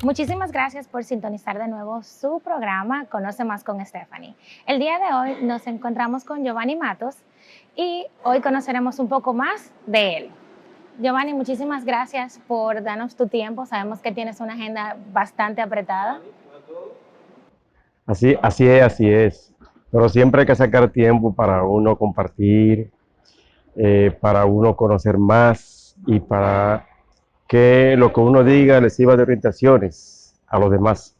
Muchísimas gracias por sintonizar de nuevo su programa Conoce Más con Stephanie. El día de hoy nos encontramos con Giovanni Matos y hoy conoceremos un poco más de él. Giovanni, muchísimas gracias por darnos tu tiempo. Sabemos que tienes una agenda bastante apretada. Así es. Pero siempre hay que sacar tiempo para uno compartir, para uno conocer más y para que lo que uno diga les sirva de orientaciones a los demás.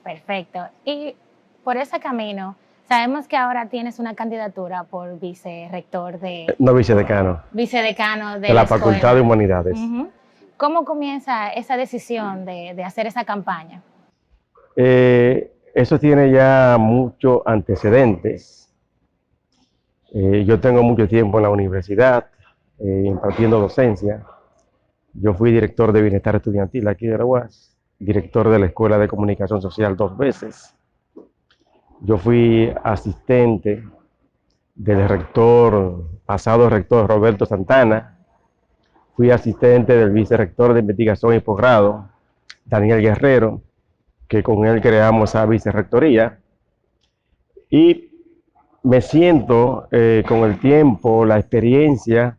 Perfecto. Y por ese camino, sabemos que ahora tienes una candidatura por vicerrector de... No, vicedecano. Vicedecano de la Facultad de Humanidades. ¿Cómo comienza esa decisión de hacer esa campaña? Eso tiene ya muchos antecedentes. Yo tengo mucho tiempo en la universidad, impartiendo docencia. Yo fui director de Bienestar Estudiantil aquí de la UAS, director de la Escuela de Comunicación Social 2 veces. Yo fui asistente del pasado rector Roberto Santana. Fui asistente del vicerrector de Investigación y Posgrado, Daniel Guerrero, que con él creamos esa vicerrectoría. Y me siento con el tiempo, la experiencia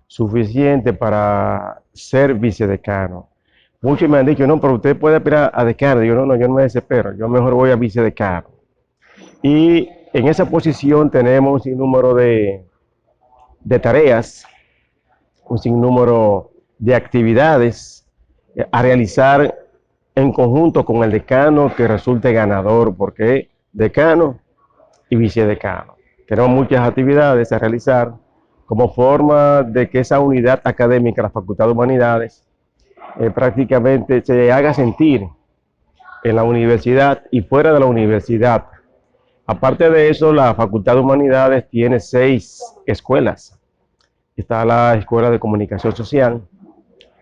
suficiente para ser vicedecano. Muchos me han dicho, no, pero usted puede aspirar a decano. Digo, no, yo no me desespero, yo mejor voy a vicedecano. Y en esa posición tenemos un sinnúmero de tareas, un sinnúmero de actividades a realizar en conjunto con el decano que resulte ganador, porque es decano y vicedecano. Tenemos muchas actividades a realizar como forma de que esa unidad académica, la Facultad de Humanidades, prácticamente se haga sentir en la universidad y fuera de la universidad. Aparte de eso, la Facultad de Humanidades tiene 6 escuelas. Está la Escuela de Comunicación Social,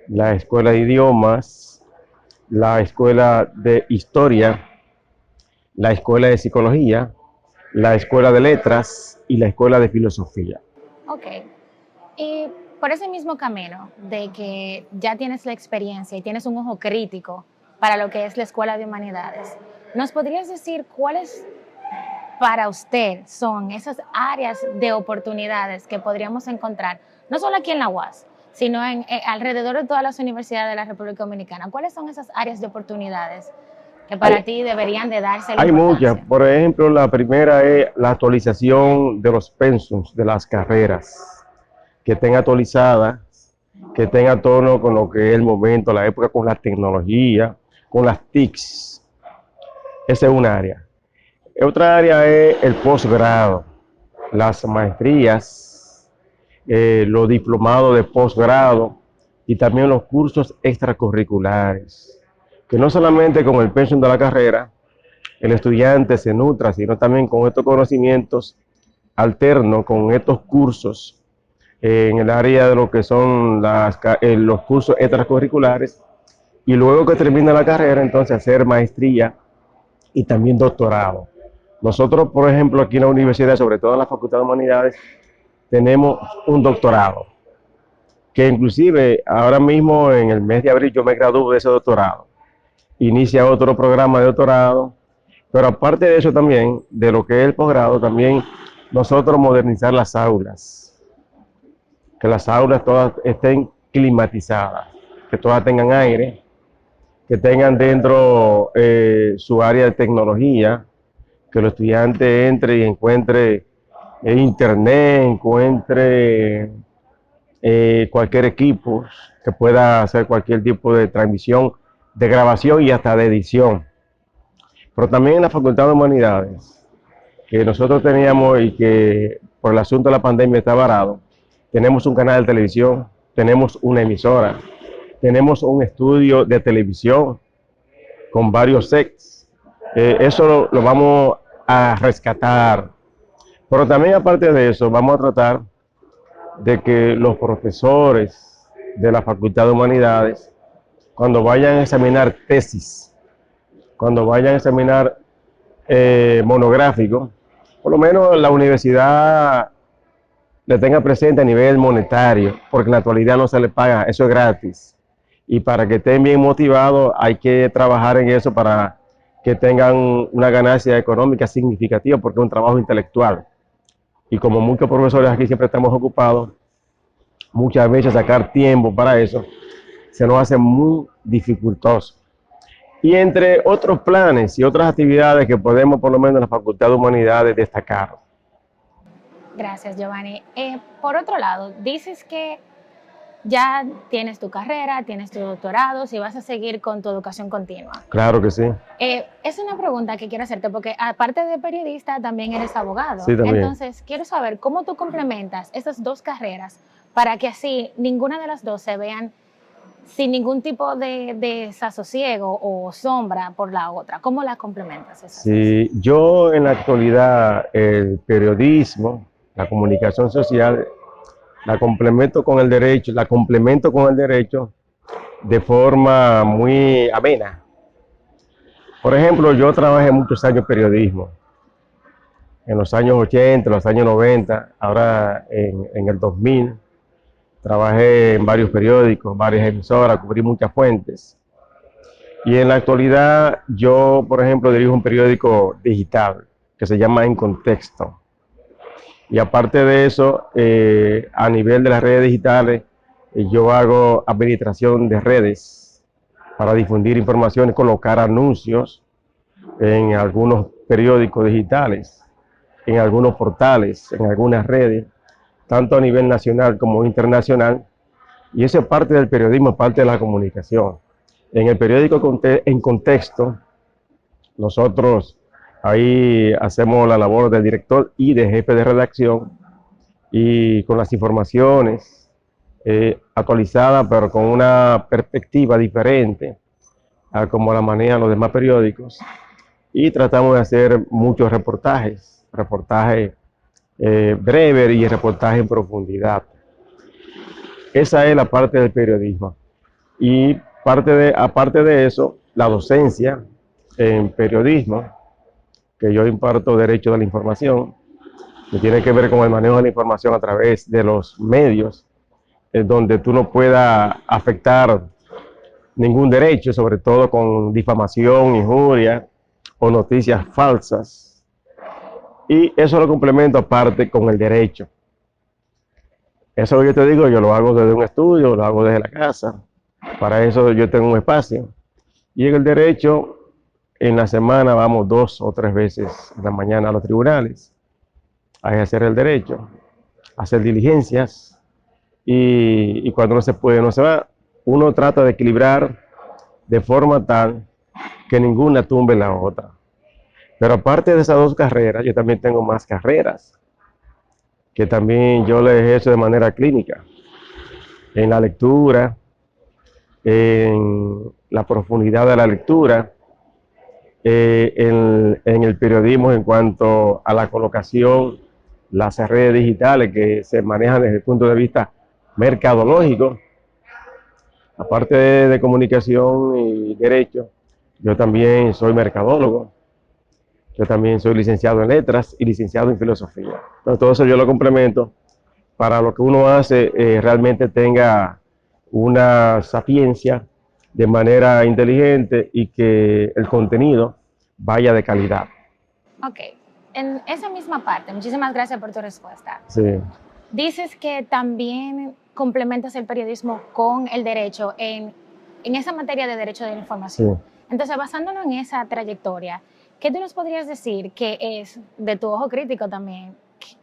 la Escuela de Idiomas, la Escuela de Historia, la Escuela de Psicología, la Escuela de Letras y la Escuela de Filosofía. Ok. Y por ese mismo camino de que ya tienes la experiencia y tienes un ojo crítico para lo que es la Escuela de Humanidades, ¿nos podrías decir cuáles para usted son esas áreas de oportunidades que podríamos encontrar, no solo aquí en la UAS, sino alrededor de todas las universidades de la República Dominicana? ¿Cuáles son esas áreas de oportunidades que para ti deberían de darse la importancia? Hay muchas. Por ejemplo, la primera es la actualización de los pensums de las carreras, que estén actualizadas, que estén a tono con lo que es el momento, la época, con la tecnología, con las TICs. Esa es una área. Otra área es el posgrado, las maestrías, los diplomados de posgrado y también los cursos extracurriculares, que no solamente con el pensum de la carrera el estudiante se nutra, sino también con estos conocimientos alternos, con estos cursos en el área de lo que son los cursos extracurriculares, y luego que termina la carrera, entonces hacer maestría y también doctorado. Nosotros, por ejemplo, aquí en la universidad, sobre todo en la Facultad de Humanidades, tenemos un doctorado, que inclusive ahora mismo en el mes de abril yo me gradúo de ese doctorado. Inicia otro programa de doctorado, pero aparte de eso también, de lo que es el posgrado, también nosotros modernizar las aulas, que las aulas todas estén climatizadas, que todas tengan aire, que tengan dentro su área de tecnología, que el estudiante entre y encuentre internet, encuentre cualquier equipo que pueda hacer cualquier tipo de transmisión, de grabación y hasta de edición. Pero también en la Facultad de Humanidades, que nosotros teníamos y que por el asunto de la pandemia está varado, tenemos un canal de televisión, tenemos una emisora, tenemos un estudio de televisión con varios sets. Eso lo vamos a rescatar. Pero también aparte de eso, vamos a tratar de que los profesores de la Facultad de Humanidades, cuando vayan a examinar tesis, cuando vayan a examinar monográficos, por lo menos la universidad le tenga presente a nivel monetario, porque en la actualidad no se le paga, eso es gratis. y para que estén bien motivados hay que trabajar en eso para que tengan una ganancia económica significativa, porque es un trabajo intelectual. Y como muchos profesores aquí siempre estamos ocupados, muchas veces sacar tiempo para eso se nos hace muy dificultoso. Y entre otros planes y otras actividades que podemos, por lo menos en la Facultad de Humanidades, destacar. Gracias, Giovanni. Por otro lado, dices que ya tienes tu carrera, tienes tu doctorado, si vas a seguir con tu educación continua. Claro que sí. Es una pregunta que quiero hacerte porque aparte de periodista también eres abogado. Sí, también. Entonces, quiero saber cómo tú complementas esas dos carreras para que así ninguna de las dos se vean sin ningún tipo de desasosiego o sombra por la otra. ¿Cómo la complementas? Sí, yo en la actualidad el periodismo, la comunicación social, la complemento con el derecho, de forma muy amena. Por ejemplo, yo trabajé muchos años en periodismo, en los años 80, los años 90, ahora en el 2000. Trabajé en varios periódicos, varias emisoras, cubrí muchas fuentes. Y en la actualidad yo, por ejemplo, dirijo un periódico digital que se llama En Contexto. Y aparte de eso, a nivel de las redes digitales, yo hago administración de redes para difundir información y colocar anuncios en algunos periódicos digitales, en algunos portales, en algunas redes, tanto a nivel nacional como internacional, y eso es parte del periodismo, parte de la comunicación. En el periódico En Contexto, nosotros ahí hacemos la labor de director y de jefe de redacción, y con las informaciones actualizadas, pero con una perspectiva diferente a como la manejan los demás periódicos, y tratamos de hacer muchos reportajes breves y reportajes en profundidad. Esa es la parte del periodismo. Y aparte de eso, la docencia en periodismo, que yo imparto derecho de la información, que tiene que ver con el manejo de la información a través de los medios, donde tú no puedas afectar ningún derecho, sobre todo con difamación, injuria o noticias falsas. Y eso lo complemento aparte con el derecho. Eso que yo te digo, yo lo hago desde un estudio, lo hago desde la casa. Para eso yo tengo un espacio. Y en el derecho, en la semana vamos 2 o 3 veces en la mañana a los tribunales a ejercer el derecho, a hacer diligencias. Y cuando no se puede, no se va. Uno trata de equilibrar de forma tal que ninguna tumbe la otra. Pero aparte de esas dos carreras, yo también tengo más carreras que también yo le ejerzo de manera clínica, en la lectura, en la profundidad de la lectura, en el periodismo en cuanto a la colocación, las redes digitales que se manejan desde el punto de vista mercadológico. Aparte de comunicación y derecho, yo también soy mercadólogo. Yo también soy licenciado en letras y licenciado en filosofía. Entonces, todo eso yo lo complemento para lo que uno hace realmente tenga una sapiencia de manera inteligente y que el contenido vaya de calidad. Ok, en esa misma parte, muchísimas gracias por tu respuesta. Sí. Dices que también complementas el periodismo con el derecho en esa materia de derecho de la información. Sí. Entonces, basándonos en esa trayectoria, ¿qué tú nos podrías decir que es, de tu ojo crítico también,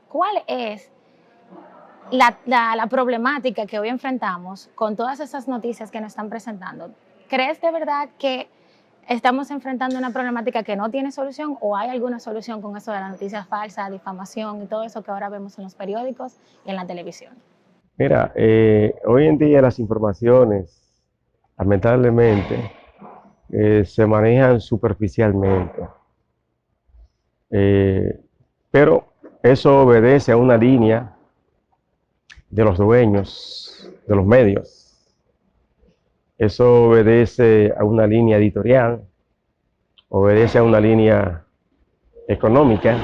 cuál es la problemática que hoy enfrentamos con todas esas noticias que nos están presentando? ¿Crees de verdad que estamos enfrentando una problemática que no tiene solución o hay alguna solución con eso de las noticias falsas, difamación y todo eso que ahora vemos en los periódicos y en la televisión? Mira, hoy en día las informaciones, lamentablemente, se manejan superficialmente. Pero eso obedece a una línea de los dueños de los medios. Eso obedece a una línea editorial, obedece a una línea económica,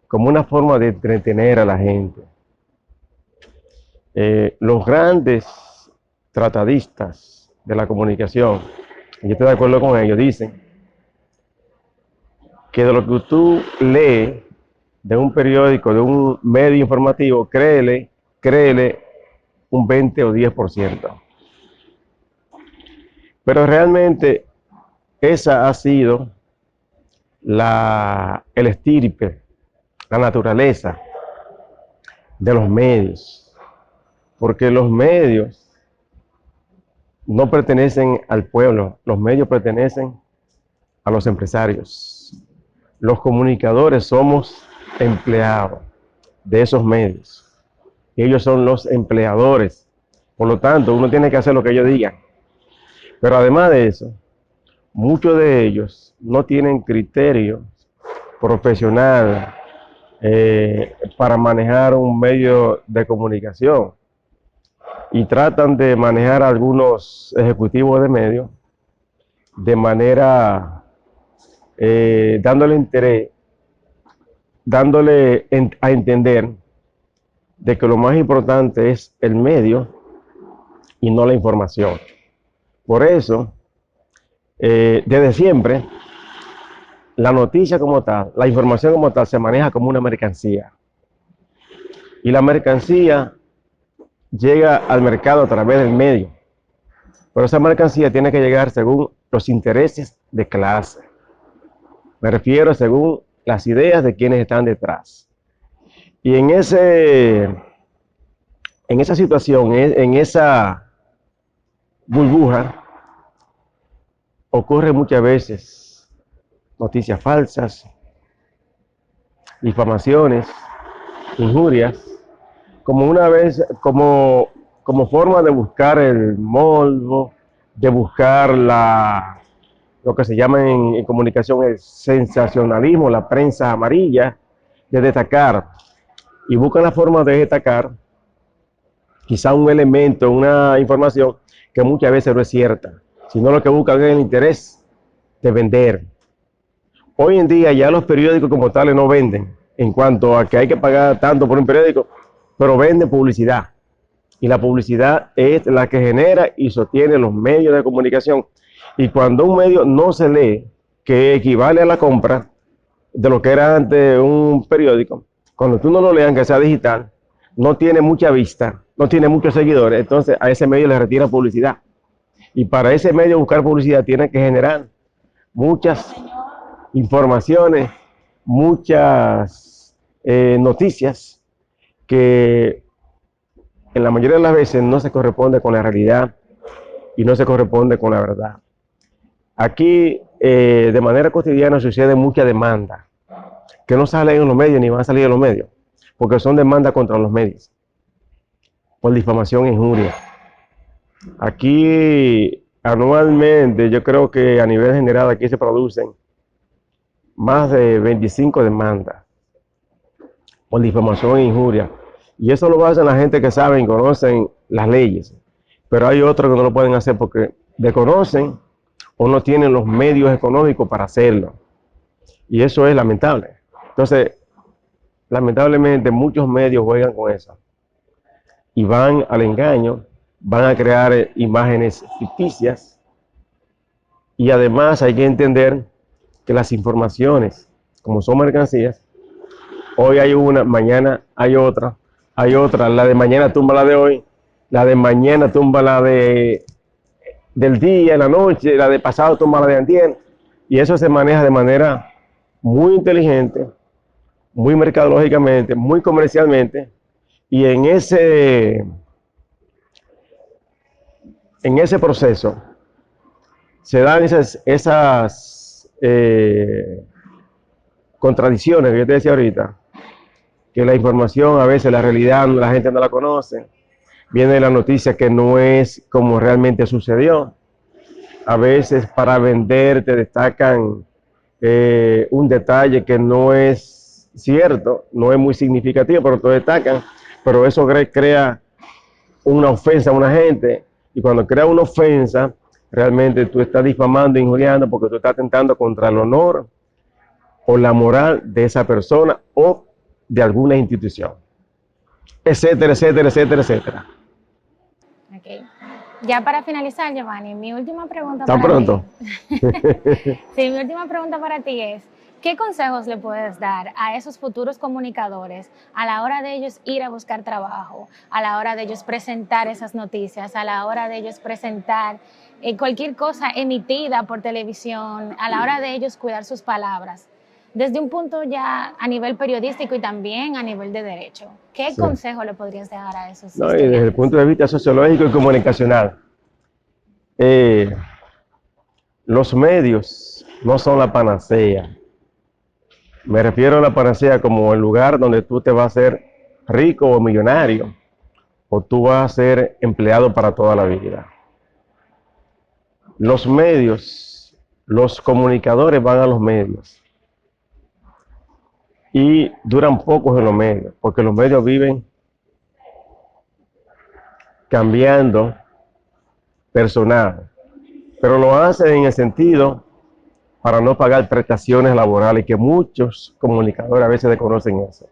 como una forma de entretener a la gente. Los grandes tratadistas de la comunicación, y yo estoy de acuerdo con ellos, dicen que de lo que tú lees de un periódico, de un medio informativo, créele un 20 o 10%. Pero realmente esa ha sido el estirpe, la naturaleza de los medios, porque los medios no pertenecen al pueblo, los medios pertenecen a los empresarios. Los comunicadores somos empleados de esos medios. Ellos son los empleadores. Por lo tanto, uno tiene que hacer lo que ellos digan. Pero además de eso, muchos de ellos no tienen criterio profesional para manejar un medio de comunicación y tratan de manejar a algunos ejecutivos de medios de manera dándole interés, dándole a entender de que lo más importante es el medio y no la información. Por eso, desde siempre, la noticia como tal, la información como tal, se maneja como una mercancía. Y la mercancía llega al mercado a través del medio. Pero esa mercancía tiene que llegar según los intereses de clase. Me refiero según las ideas de quienes están detrás. Y en esa situación, en esa burbuja, ocurre muchas veces noticias falsas, difamaciones, injurias, como forma de buscar el morbo, de buscar lo que se llama en comunicación el sensacionalismo, la prensa amarilla, de destacar, y buscan la forma de destacar quizá un elemento, una información que muchas veces no es cierta, sino lo que buscan es el interés de vender. Hoy en día ya los periódicos como tales no venden, en cuanto a que hay que pagar tanto por un periódico, pero venden publicidad. Y la publicidad es la que genera y sostiene los medios de comunicación. Y cuando un medio no se lee, que equivale a la compra de lo que era antes un periódico, cuando tú no lo leas, que sea digital, no tiene mucha vista, no tiene muchos seguidores, entonces a ese medio le retira publicidad. Y para ese medio buscar publicidad tiene que generar muchas informaciones, muchas noticias que en la mayoría de las veces no se corresponde con la realidad y no se corresponde con la verdad. Aquí de manera cotidiana sucede mucha demanda que no salen en los medios ni van a salir en los medios, porque son demandas contra los medios por difamación e injuria. Aquí anualmente yo creo que a nivel general aquí se producen más de 25 demandas por difamación e injuria. Y eso lo hacen la gente que saben y conocen las leyes. Pero hay otros que no lo pueden hacer porque desconocen o no tienen los medios económicos para hacerlo. Y eso es lamentable. Entonces, lamentablemente muchos medios juegan con eso. Y van al engaño, van a crear imágenes ficticias. Y además hay que entender que las informaciones, como son mercancías, hoy hay una, mañana hay otra, la de mañana tumba la de hoy, la de mañana tumba la del día, en la noche, la de pasado tumba la de antier, y eso se maneja de manera muy inteligente, muy mercadológicamente, muy comercialmente, y en ese proceso se dan esas contradicciones que yo te decía ahorita, que la información a veces, la realidad, la gente no la conoce, viene la noticia que no es como realmente sucedió, a veces para vender te destacan un detalle que no es cierto, no es muy significativo, pero te destacan, pero eso crea una ofensa a una gente, y cuando crea una ofensa, realmente tú estás difamando, injuriando, porque tú estás atentando contra el honor o la moral de esa persona o de alguna institución, etcétera, etcétera, etcétera, etcétera. Okay. Ya para finalizar, Giovanni, mi última pregunta ¿Tan para pronto? ti. Sí, mi última pregunta para ti es, ¿qué consejos le puedes dar a esos futuros comunicadores a la hora de ellos ir a buscar trabajo, a la hora de ellos presentar esas noticias, a la hora de ellos presentar cualquier cosa emitida por televisión, a la hora de ellos cuidar sus palabras? Desde un punto ya a nivel periodístico y también a nivel de derecho, ¿qué Sí. consejo le podrías dejar a esos No, y desde el estudiantes? punto de vista sociológico y comunicacional, eh, los medios no son la panacea. Me refiero a la panacea como el lugar donde tú te vas a hacer rico o millonario, o tú vas a ser empleado para toda la vida. Los medios, los comunicadores van a los medios y duran pocos en los medios, porque los medios viven cambiando personal, pero lo hacen en el sentido para no pagar prestaciones laborales, que muchos comunicadores a veces desconocen eso.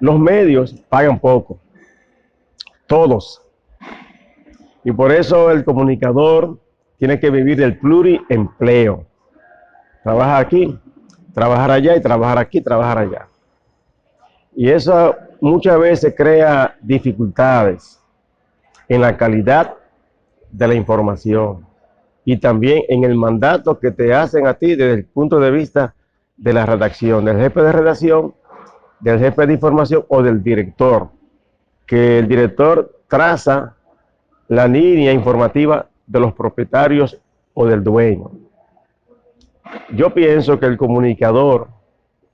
Los medios pagan poco, todos, y por eso el comunicador tiene que vivir del pluriempleo. Trabajar aquí, trabajar allá y trabajar aquí, trabajar allá. Y eso muchas veces crea dificultades en la calidad de la información y también en el mandato que te hacen a ti desde el punto de vista de la redacción, del jefe de redacción, del jefe de información o del director, que el director traza la línea informativa de los propietarios o del dueño. Yo pienso que el comunicador,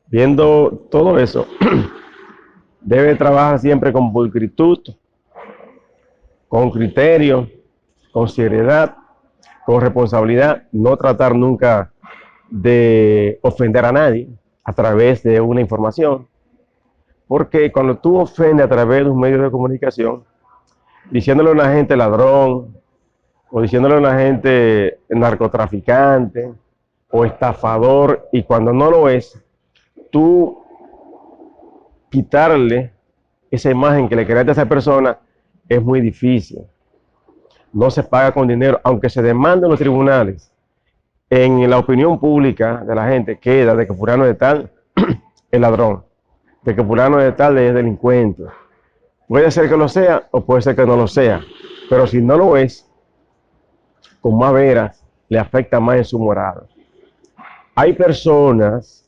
viendo todo eso, debe trabajar siempre con pulcritud, con criterio, con seriedad, con responsabilidad, no tratar nunca de ofender a nadie a través de una información, porque cuando tú ofendes a través de un medio de comunicación, diciéndole a una gente ladrón, o diciéndole a una gente narcotraficante, o estafador, y cuando no lo es, tú quitarle esa imagen que le creaste a esa persona es muy difícil. No se paga con dinero, aunque se demande en los tribunales. En la opinión pública de la gente queda de que fulano de tal es ladrón, de que fulano de tal es delincuente. Puede ser que lo sea o puede ser que no lo sea, pero si no lo es, con más veras le afecta más en su moral. Hay personas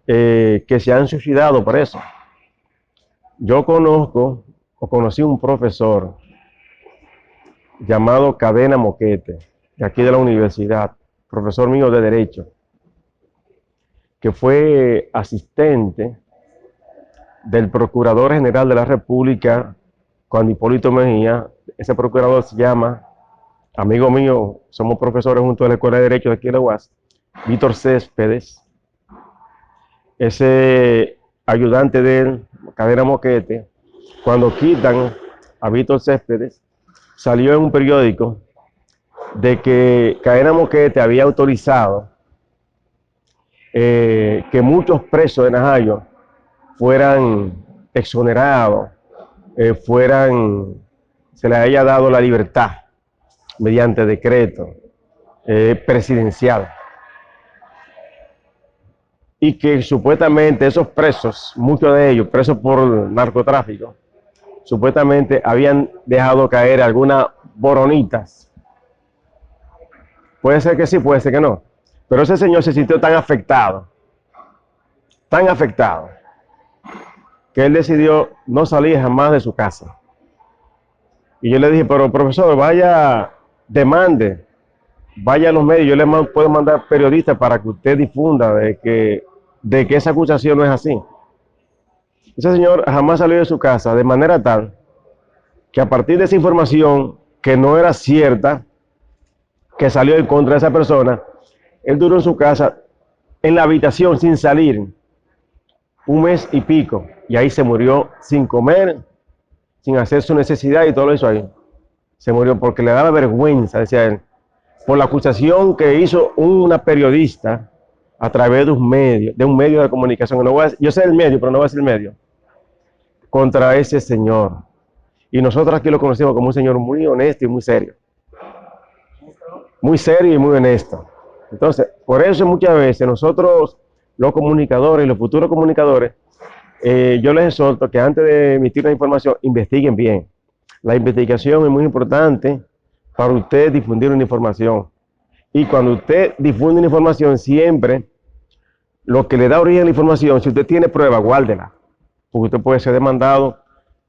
que se han suicidado por eso. Yo conocí un profesor llamado Cadena Moquete, de aquí de la universidad, profesor mío de Derecho, que fue asistente del Procurador General de la República, Juan Hipólito Mejía. Ese procurador se llama, amigo mío, somos profesores junto a la Escuela de Derecho de aquí de la UAS, Víctor Céspedes. Ese ayudante de él, Cadena Moquete, cuando quitan a Víctor Céspedes, salió en un periódico de que Cadena Moquete había autorizado que muchos presos de Najayo fueran exonerados, se les haya dado la libertad mediante decreto presidencial. Y que supuestamente esos presos, muchos de ellos presos por narcotráfico, supuestamente habían dejado caer algunas boronitas. Puede ser que sí, puede ser que no. Pero ese señor se sintió tan afectado, que él decidió no salir jamás de su casa. Y yo le dije, pero profesor, vaya, demande, vaya a los medios, yo le puedo mandar periodistas para que usted difunda de que esa acusación no es así. Ese señor jamás salió de su casa, de manera tal que a partir de esa información que no era cierta, que salió en contra de esa persona, él duró en su casa, en la habitación, sin salir, un mes y pico, y ahí se murió sin comer, sin hacer su necesidad y todo eso ahí. Se murió porque le daba vergüenza, decía él, por la acusación que hizo una periodista a través de un medio de comunicación. No voy a, yo sé el medio, pero no voy a decir el medio. contra ese señor. Y nosotros aquí lo conocemos como un señor muy honesto y muy serio. Muy serio y muy honesto. Entonces, por eso muchas veces nosotros, los comunicadores y los futuros comunicadores, yo les exhorto que antes de emitir la información, investiguen bien. La investigación es muy importante para usted difundir una información. Y cuando usted difunde una información, siempre lo que le da origen a la información, si usted tiene prueba, guárdela. Porque usted puede ser demandado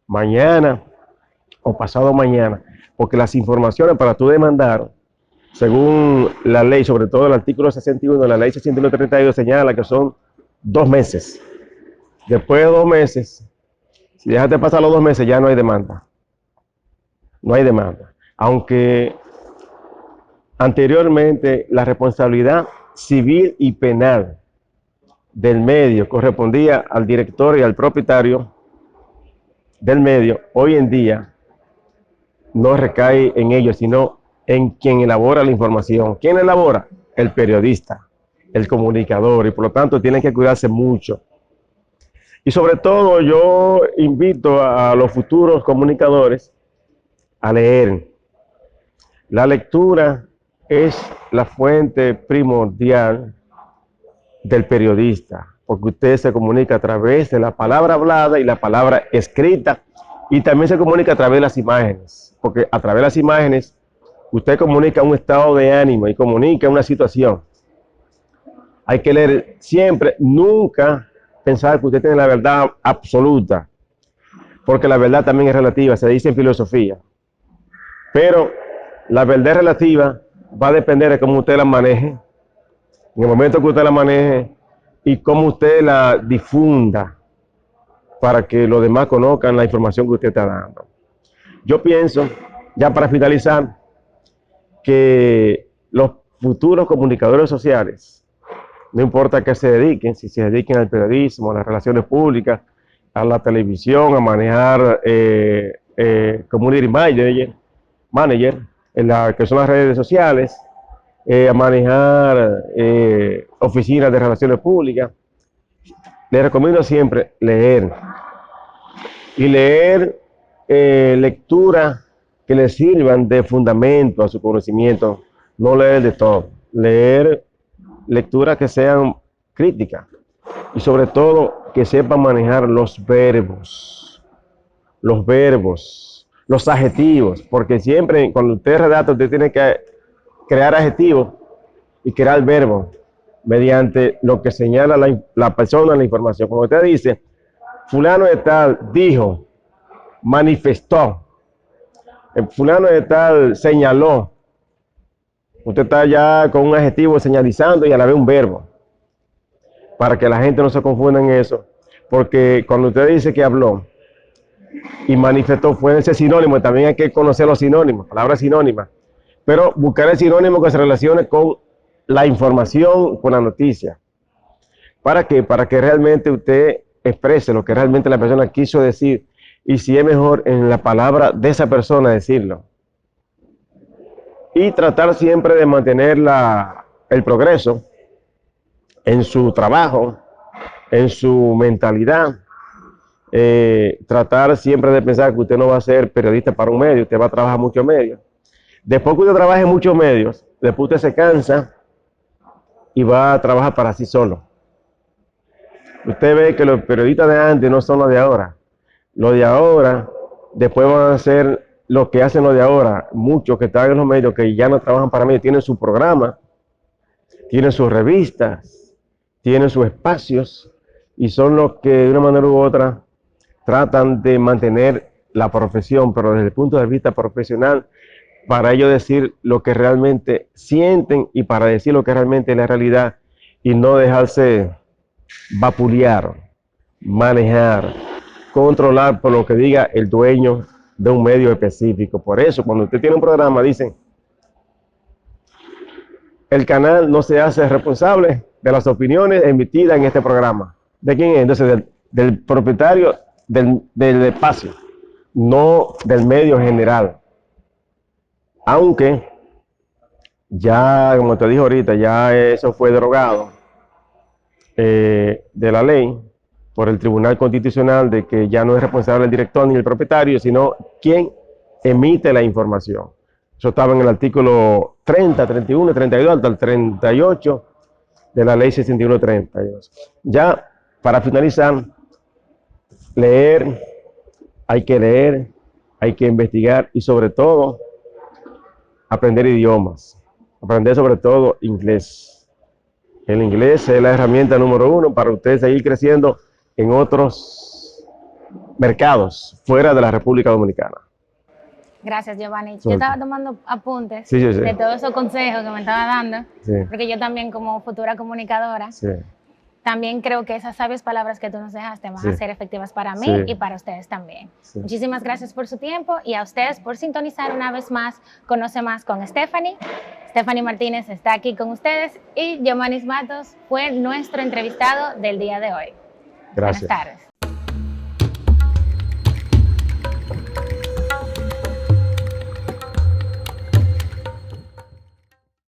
mañana o pasado mañana. Porque las informaciones para tú demandar, según la ley, sobre todo el artículo 61 de la ley 6132, señala que son 2 meses. Después de 2 meses, si dejaste pasar los 2 meses, ya no hay demanda. No hay demanda. Aunque anteriormente la responsabilidad civil y penal del medio correspondía al director y al propietario del medio, hoy en día no recae en ellos, sino en quien elabora la información. ¿Quién elabora? El periodista, el comunicador, y por lo tanto tienen que cuidarse mucho. Y sobre todo yo invito a los futuros comunicadores a leer. La lectura es la fuente primordial del periodista, porque usted se comunica a través de la palabra hablada y la palabra escrita, y también se comunica a través de las imágenes, porque a través de las imágenes usted comunica un estado de ánimo y comunica una situación. Hay que leer siempre, nunca pensar que usted tiene la verdad absoluta, porque la verdad también es relativa, se dice en filosofía. Pero la verdad relativa va a depender de cómo usted la maneje, en el momento que usted la maneje y cómo usted la difunda para que los demás conozcan la información que usted está dando. Yo pienso, ya para finalizar, que los futuros comunicadores sociales, no importa a qué se dediquen, si se dediquen al periodismo, a las relaciones públicas, a la televisión, a manejar community manager, en la que son las redes sociales, a manejar oficinas de relaciones públicas, les recomiendo siempre leer. Y leer lecturas que les sirvan de fundamento a su conocimiento, no leer de todo, leer lecturas que sean críticas y sobre todo que sepan manejar los verbos, los adjetivos, porque siempre cuando usted redacta usted tiene que crear adjetivos y crear verbos mediante lo que señala la persona en la información. Cuando usted dice, fulano de tal dijo, manifestó, fulano de tal señaló, usted está ya con un adjetivo señalizando y a la vez un verbo, para que la gente no se confunda en eso, porque cuando usted dice que habló y manifestó, pueden ser sinónimos, también hay que conocer los sinónimos, palabras sinónimas, pero buscar el sinónimo que se relacione con la información, con la noticia. ¿Para qué? Para que realmente usted exprese lo que realmente la persona quiso decir, y si es mejor en la palabra de esa persona decirlo. Y tratar siempre de mantener el progreso en su trabajo, en su mentalidad. Tratar siempre de pensar que usted no va a ser periodista para un medio, usted va a trabajar muchos medios. Después que usted trabaje en muchos medios, después usted se cansa y va a trabajar para sí solo. Usted ve que los periodistas de antes no son los de ahora. Los de ahora, después van a hacer lo que hacen los de ahora. Muchos que están en los medios, que ya no trabajan para medios, tienen su programa, tienen sus revistas, tienen sus espacios, y son los que de una manera u otra tratan de mantener la profesión, pero desde el punto de vista profesional, para ellos decir lo que realmente sienten y para decir lo que realmente es la realidad y no dejarse vapulear, manejar, controlar por lo que diga el dueño de un medio específico. Por eso, cuando usted tiene un programa, dicen, el canal no se hace responsable de las opiniones emitidas en este programa. ¿De quién es? Entonces, del propietario del espacio, no del medio general. Aunque, ya, como te dije ahorita, ya eso fue derogado de la ley, por el Tribunal Constitucional de que ya no es responsable el director ni el propietario, sino quien emite la información. Eso estaba en el artículo 30, 31, 32 hasta el 38 de la ley 6132. Ya para finalizar, leer, hay que investigar y sobre todo aprender idiomas, aprender sobre todo inglés. El inglés es la herramienta número 1 para usted seguir creciendo en otros mercados fuera de la República Dominicana. Gracias, Giovanni. Yo Suerte. estaba tomando apuntes Sí. de todos esos consejos que me estaba dando, Sí. porque yo también como futura comunicadora, Sí. también creo que esas sabias palabras que tú nos dejaste van Sí. a ser efectivas para mí Sí. y para ustedes también. Sí. Muchísimas gracias por su tiempo y a ustedes por sintonizar una vez más Conoce Más con Stephanie. Stephanie Martínez está aquí con ustedes y Giovanni Matos fue nuestro entrevistado del día de hoy. Gracias. Buenas tardes.